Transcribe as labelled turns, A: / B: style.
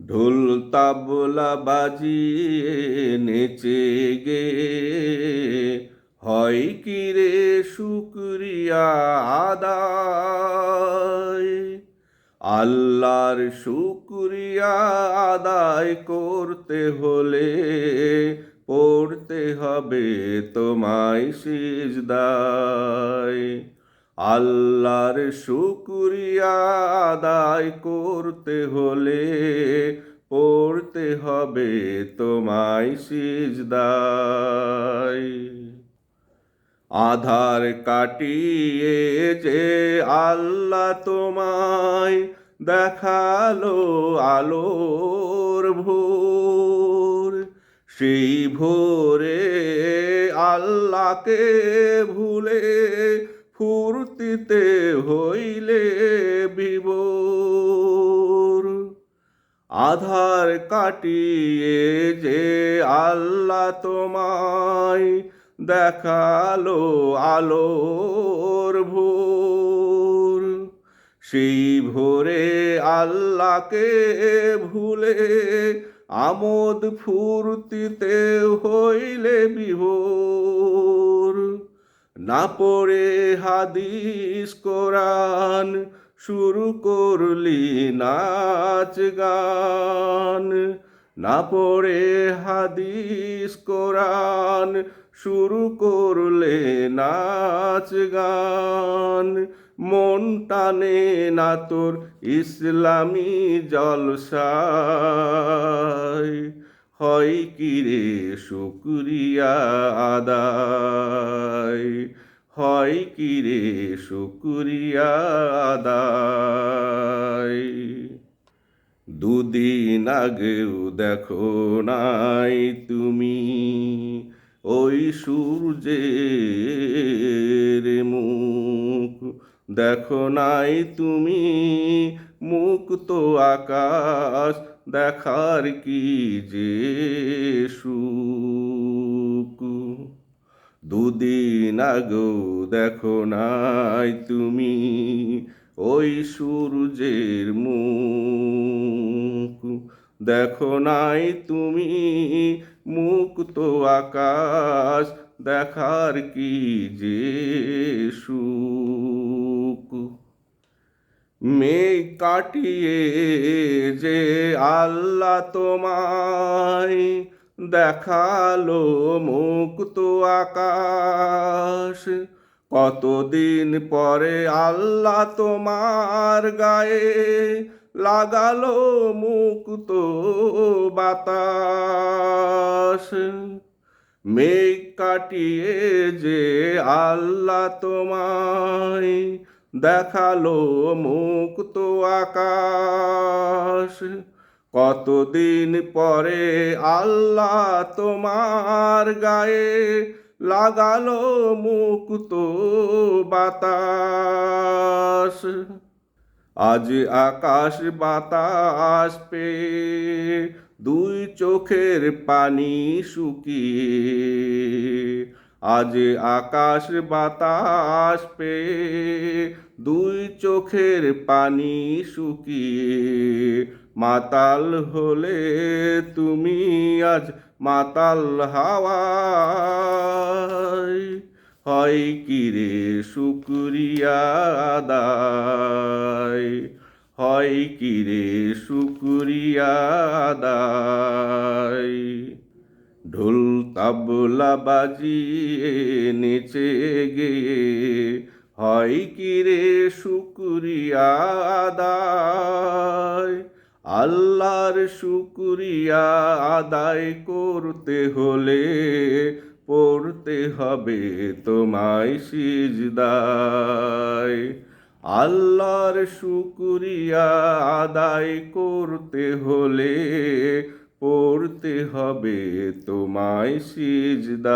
A: ঢোল তাবলা বাজিয়ে নেচে গে হয় কি রে শুকরিয়া আদায়। আল্লাহর শুকরিয়া আদায় করতে হলে পড়তে হবে তোমায় সিজদায়। আল্লাহর শুকরিয়া আদায় করতে হলে পড়তে হবে তোমায় সিজদায়। আধার কাটিয়ে যে আল্লাহ তোমায় দেখালো আলোর ভোর, সেই ভোরে আল্লাহকে ভুলে ফুর্তিতে হইলে বিভোর। আধার কাটিয়ে যে আল্লাহ তোমায় দেখালো আলোর ভোর, সেই ভোরে আল্লাহকে ভুলে আমোদ ফুর্তিতে হইলে বিভোর। না পড়ে হাদিস কোরআন শুরু করলি নাচ গান, না পড়ে হাদিস কোরআন শুরু করলে নাচ গান। মন টানে না তোর ইসলামী জলসায়, হয় কি রে শুকরিয়া আদায়, হয় কি রে শুকরিয়া আদায়। দুদিন আগেও দেখো নাই তুমি ওই সূর্যের মুখ, দেখো নাই তুমি মুক্ত আকাশ দেখার কি যে সুখ। দুদিন আগেও দেখো নাই তুমি ওই সূর্যের মুখ, দেখো নাই তুমি মুক্ত আকাশ দেখার কি যে সুখ। মেঘ কাটিয়ে যে আল্লাহ তোমায় দেখালো মুক্ত আকাশ, কতদিন পরে আল্লাহ তোমার গায়ে লাগালো মুক্ত বাতাস। মেঘ কাটিয়ে যে আল্লাহ তোমায় দেখালো মুক্ত আকাশ, কতদিন পরে আল্লাহ তোমার গায়ে লাগালো মুক্ত বাতাস। আজ আকাশ বাতাস পেয়ে দুই চোখের পানি শুকিয়ে, আজ আকাশ বাতাস পেয়ে দুই চোখের পানি শুকিয়ে, মাতাল হলে তুমি আজ মাতাল হাওয়ায়, হয় কি রে শুকরিয়া আদায়, হয় কি রে শুকরিয়া আদায়। ঢোল তাবলা বাজিয়ে নেচে গেয়ে হয় কি রে শুকরিয়া আদায়। আল্লাহর শুকরিয়া আদায় করতে হলে পড়তে হবে তোমায় সিজদায়। আল্লাহর শুকরিয়া আদায় করতে হলে পড়তে হবে তোমায় সিজদায়।